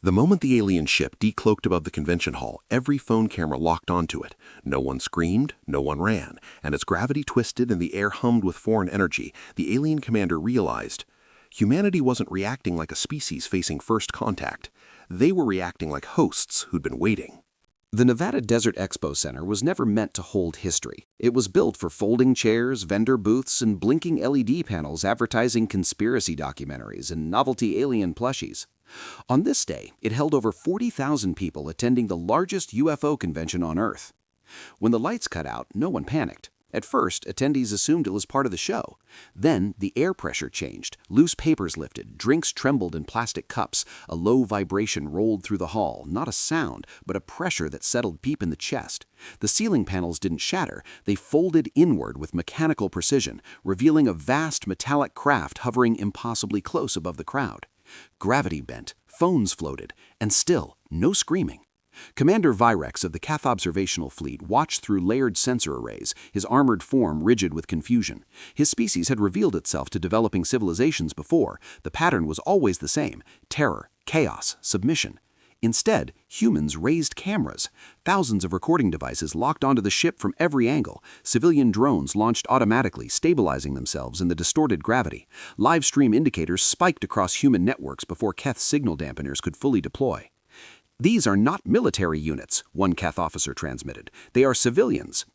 The moment the alien ship decloaked above the convention hall, every phone camera locked onto it. No one screamed, no one ran, and as gravity twisted and the air hummed with foreign energy, the alien commander realized humanity wasn't reacting like a species facing first contact. They were reacting like hosts who'd been waiting. The Nevada Desert Expo Center was never meant to hold history. It was built for folding chairs, vendor booths, and blinking LED panels advertising conspiracy documentaries and novelty alien plushies. On this day, it held over 40,000 people attending the largest UFO convention on Earth. When the lights cut out, no one panicked. At first, attendees assumed it was part of the show. Then, the air pressure changed, loose papers lifted, drinks trembled in plastic cups, a low vibration rolled through the hall, not a sound, but a pressure that settled deep in the chest. The ceiling panels didn't shatter, they folded inward with mechanical precision, revealing a vast metallic craft hovering impossibly close above the crowd. Gravity bent, phones floated, and still, no screaming. Commander Virex of the Cath Observational Fleet watched through layered sensor arrays, his armored form rigid with confusion. His species had revealed itself to developing civilizations before. The pattern was always the same: terror, chaos, submission. Instead, humans raised cameras. Thousands of recording devices locked onto the ship from every angle. Civilian drones launched automatically, stabilizing themselves in the distorted gravity. Live stream indicators spiked across human networks before Keth's signal dampeners could fully deploy. "These are not military units," one Keth officer transmitted. "They are civilians."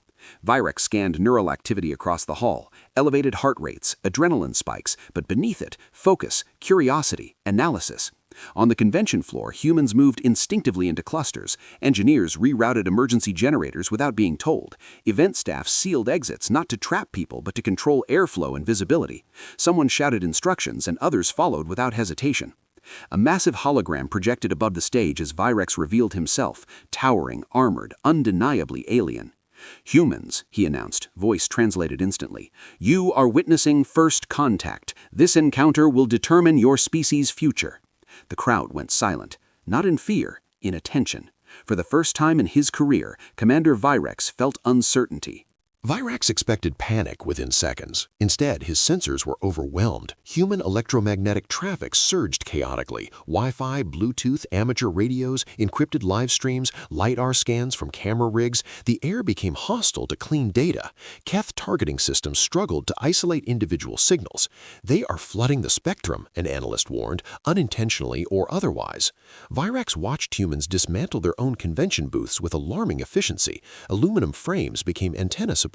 Virex scanned neural activity across the hall, elevated heart rates, adrenaline spikes, but beneath it, focus, curiosity, analysis. On the convention floor, humans moved instinctively into clusters. Engineers rerouted emergency generators without being told. Event staff sealed exits not to trap people but to control airflow and visibility. Someone shouted instructions and others followed without hesitation. A massive hologram projected above the stage as Virex revealed himself, towering, armored, undeniably alien. "Humans," he announced, voice translated instantly. "You are witnessing first contact. This encounter will determine your species' future." The crowd went silent, not in fear, in attention. For the first time in his career, Commander Virex felt uncertainty. Virex expected panic within seconds. Instead, his sensors were overwhelmed. Human electromagnetic traffic surged chaotically. Wi-Fi, Bluetooth, amateur radios, encrypted live streams, LiDAR scans from camera rigs. The air became hostile to clean data. Keth targeting systems struggled to isolate individual signals. "They are flooding the spectrum," an analyst warned, unintentionally or otherwise. Virex watched humans dismantle their own convention booths with alarming efficiency. Aluminum frames became antenna supports.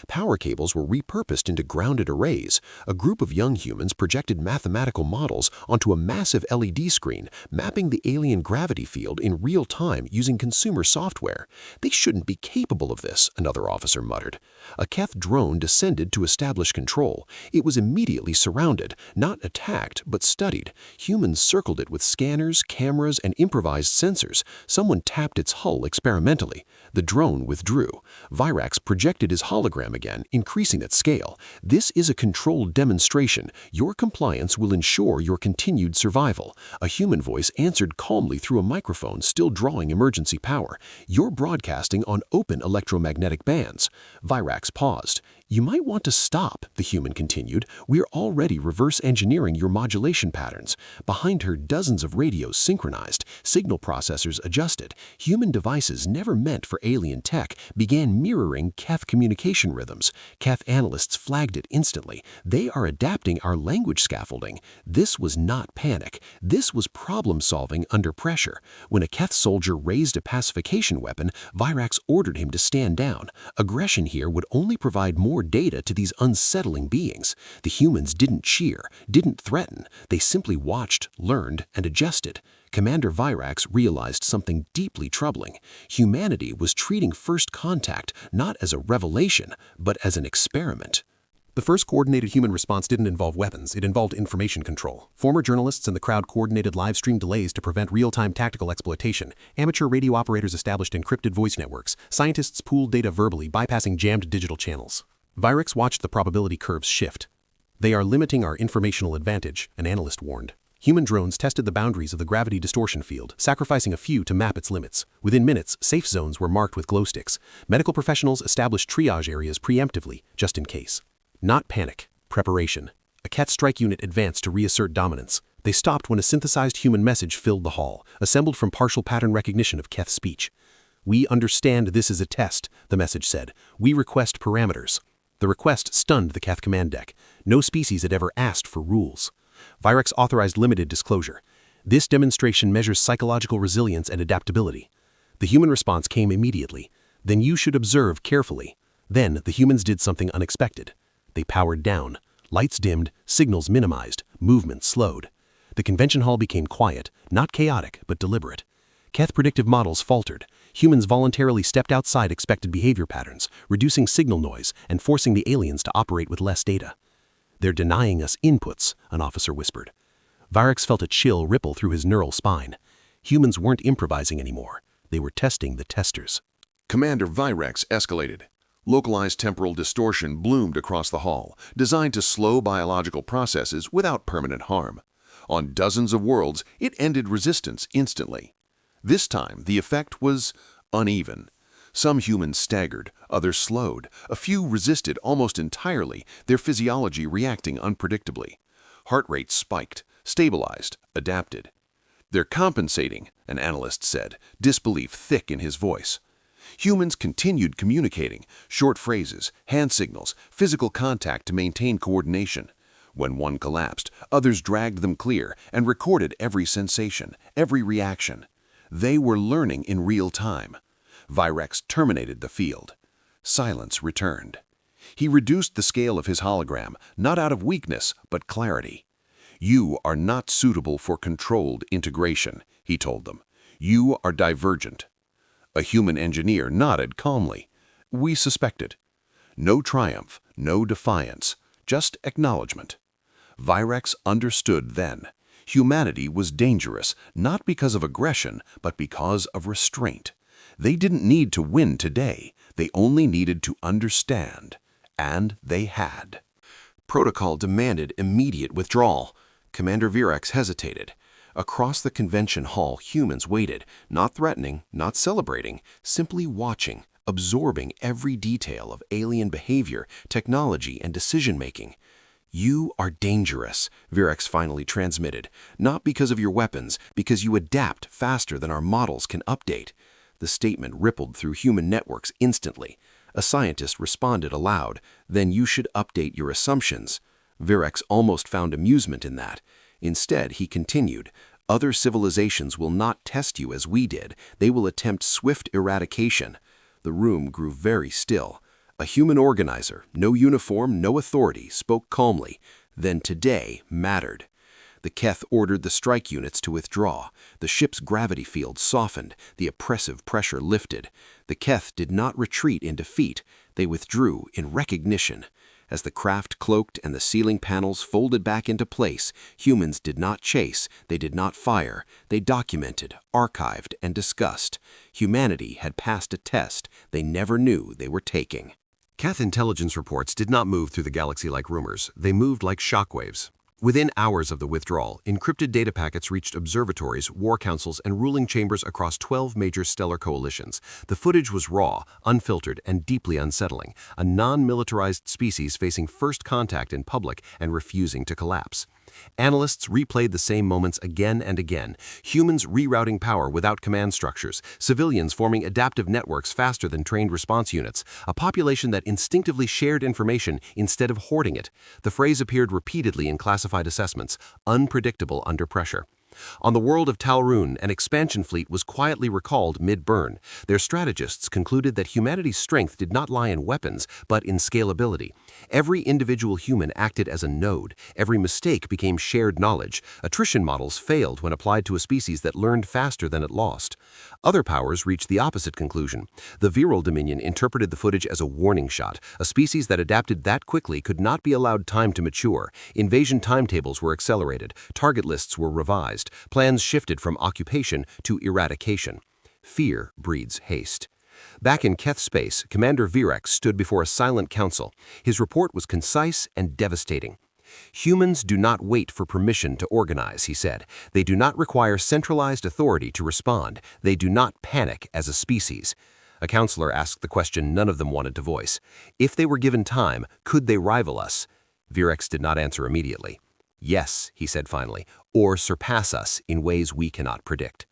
Power cables were repurposed into grounded arrays. A group of young humans projected mathematical models onto a massive LED screen, mapping the alien gravity field in real time using consumer software. "They shouldn't be capable of this," another officer muttered. A Keth drone descended to establish control. It was immediately surrounded, not attacked, but studied. Humans circled it with scanners, cameras, and improvised sensors. Someone tapped its hull experimentally. The drone withdrew. Virex projected his hologram again, increasing its scale. "This is a controlled demonstration. Your compliance will ensure your continued survival." A human voice answered calmly through a microphone still drawing emergency power. "You're broadcasting on open electromagnetic bands." Virex paused. "You might want to stop," the human continued. "We're already reverse engineering your modulation patterns." Behind her, dozens of radios synchronized, signal processors adjusted. Human devices never meant for alien tech began mirroring Keth communication rhythms. Keth analysts flagged it instantly. "They are adapting our language scaffolding." This was not panic. This was problem solving under pressure. When a Keth soldier raised a pacification weapon, Virex ordered him to stand down. Aggression here would only provide more data to these unsettling beings. The humans didn't cheer, didn't threaten. They simply watched, learned, and adjusted. Commander Virex realized something deeply troubling. Humanity was treating first contact not as a revelation, but as an experiment. The first coordinated human response didn't involve weapons, it involved information control. Former journalists and the crowd coordinated live stream delays to prevent real-time tactical exploitation. Amateur radio operators established encrypted voice networks. Scientists pooled data verbally, bypassing jammed digital channels. Virex watched the probability curves shift. "They are limiting our informational advantage," an analyst warned. Human drones tested the boundaries of the gravity distortion field, sacrificing a few to map its limits. Within minutes, safe zones were marked with glow sticks. Medical professionals established triage areas preemptively, just in case. Not panic, preparation. A Keth strike unit advanced to reassert dominance. They stopped when a synthesized human message filled the hall, assembled from partial pattern recognition of Keth's speech. "We understand this is a test," the message said. "We request parameters." The request stunned the Keth command deck. No species had ever asked for rules. Virex authorized limited disclosure. "This demonstration measures psychological resilience and adaptability." The human response came immediately. "Then you should observe carefully." Then the humans did something unexpected. They powered down. Lights dimmed, signals minimized, movement slowed. The convention hall became quiet, not chaotic, but deliberate. Keth predictive models faltered. Humans voluntarily stepped outside expected behavior patterns, reducing signal noise and forcing the aliens to operate with less data. "They're denying us inputs," an officer whispered. Virex felt a chill ripple through his neural spine. Humans weren't improvising anymore. They were testing the testers. Commander Virex escalated. Localized temporal distortion bloomed across the hall, designed to slow biological processes without permanent harm. On dozens of worlds, it ended resistance instantly. This time, the effect was uneven. Some humans staggered, others slowed. A few resisted almost entirely, their physiology reacting unpredictably. Heart rate spiked, stabilized, adapted. "They're compensating," an analyst said, disbelief thick in his voice. Humans continued communicating, short phrases, hand signals, physical contact to maintain coordination. When one collapsed, others dragged them clear and recorded every sensation, every reaction. They were learning in real time. Virex terminated the field. Silence returned. He reduced the scale of his hologram, not out of weakness, but clarity. "You are not suitable for controlled integration," he told them. "You are divergent." A human engineer nodded calmly. "We suspected." No triumph, no defiance, just acknowledgement. Virex understood then. Humanity was dangerous, not because of aggression, but because of restraint. They didn't need to win today. They only needed to understand. And they had. Protocol demanded immediate withdrawal. Commander Virex hesitated. Across the convention hall, humans waited, not threatening, not celebrating, simply watching, absorbing every detail of alien behavior, technology, and decision-making. "You are dangerous," Virex finally transmitted, "not because of your weapons, because you adapt faster than our models can update." The statement rippled through human networks instantly. A scientist responded aloud, "Then you should update your assumptions." Virex almost found amusement in that. Instead, he continued, "Other civilizations will not test you as we did. They will attempt swift eradication." The room grew very still. A human organizer, no uniform, no authority, spoke calmly. Then today mattered. The Keth ordered the strike units to withdraw. The ship's gravity field softened. The oppressive pressure lifted. The Keth did not retreat in defeat. They withdrew in recognition. As the craft cloaked and the ceiling panels folded back into place, humans did not chase, they did not fire. They documented, archived, and discussed. Humanity had passed a test they never knew they were taking. Keth intelligence reports did not move through the galaxy like rumors. They moved like shockwaves. Within hours of the withdrawal, encrypted data packets reached observatories, war councils, and ruling chambers across 12 major stellar coalitions. The footage was raw, unfiltered, and deeply unsettling, a non-militarized species facing first contact in public and refusing to collapse. Analysts replayed the same moments again and again, humans rerouting power without command structures, civilians forming adaptive networks faster than trained response units, a population that instinctively shared information instead of hoarding it. The phrase appeared repeatedly in classified assessments, unpredictable under pressure. On the world of Talrun, an expansion fleet was quietly recalled mid-burn. Their strategists concluded that humanity's strength did not lie in weapons, but in scalability. Every individual human acted as a node. Every mistake became shared knowledge. Attrition models failed when applied to a species that learned faster than it lost. Other powers reached the opposite conclusion. The Viral Dominion interpreted the footage as a warning shot. A species that adapted that quickly could not be allowed time to mature. Invasion timetables were accelerated. Target lists were revised. Plans shifted from occupation to eradication. Fear breeds haste. Back in Keth space, Commander Virex stood before a silent council. His report was concise and devastating. "Humans do not wait for permission to organize," he said. "They do not require centralized authority to respond. They do not panic as a species." A counselor asked the question none of them wanted to voice. If they were given time, could they rival us? Virex did not answer immediately. Yes, he said finally, or surpass us in ways we cannot predict.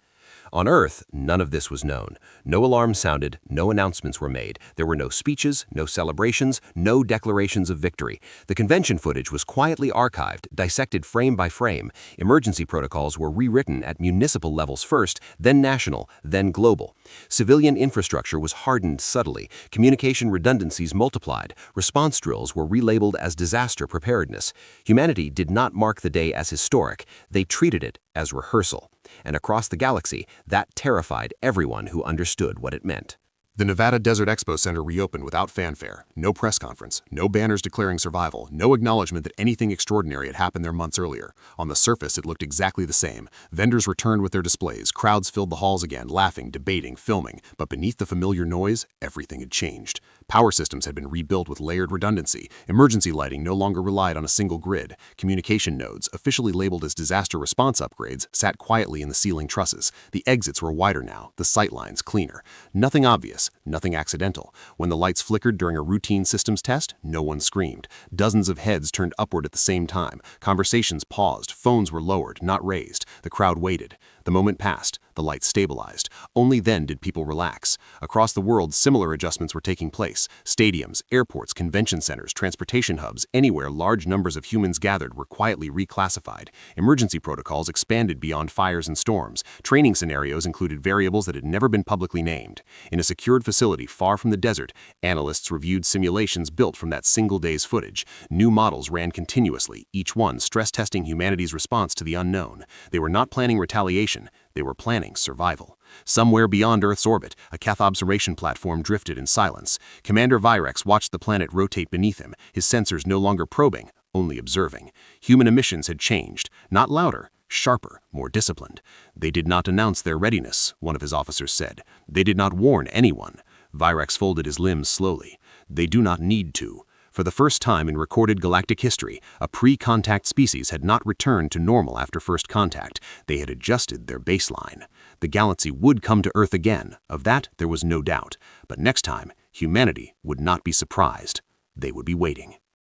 On Earth, none of this was known. No alarms sounded, no announcements were made. There were no speeches, no celebrations, no declarations of victory. The convention footage was quietly archived, dissected frame by frame. Emergency protocols were rewritten at municipal levels first, then national, then global. Civilian infrastructure was hardened subtly. Communication redundancies multiplied. Response drills were relabeled as disaster preparedness. Humanity did not mark the day as historic. They treated it as rehearsal. And across the galaxy, that terrified everyone who understood what it meant. The Nevada Desert Expo Center reopened without fanfare. No press conference, no banners declaring survival, no acknowledgement that anything extraordinary had happened there months earlier. On the surface, it looked exactly the same. Vendors returned with their displays, crowds filled the halls again, laughing, debating, filming. But beneath the familiar noise, everything had changed. Power systems had been rebuilt with layered redundancy. Emergency lighting no longer relied on a single grid. Communication nodes, officially labeled as disaster response upgrades, sat quietly in the ceiling trusses. The exits were wider now, the sightlines cleaner. Nothing obvious. Nothing accidental. When the lights flickered during a routine systems test, no one screamed. Dozens of heads turned upward at the same time. Conversations paused. Phones were lowered, not raised. The crowd waited. The moment passed. The lights stabilized. Only then did people relax. Across the world, similar adjustments were taking place. Stadiums, airports, convention centers, transportation hubs, anywhere large numbers of humans gathered were quietly reclassified. Emergency protocols expanded beyond fires and storms. Training scenarios included variables that had never been publicly named. In a secured facility far from the desert, analysts reviewed simulations built from that single day's footage. New models ran continuously, each one stress-testing humanity's response to the unknown. They were not planning retaliation. They were planning survival. Somewhere beyond Earth's orbit, a Cath observation platform drifted in silence. Commander Virex watched the planet rotate beneath him, his sensors no longer probing, only observing. Human emissions had changed, not louder, sharper, more disciplined. They did not announce their readiness, one of his officers said. They did not warn anyone. Virex folded his limbs slowly. They do not need to. For the first time in recorded galactic history, a pre-contact species had not returned to normal after first contact. They had adjusted their baseline. The galaxy would come to Earth again. Of that, there was no doubt. But next time, humanity would not be surprised. They would be waiting.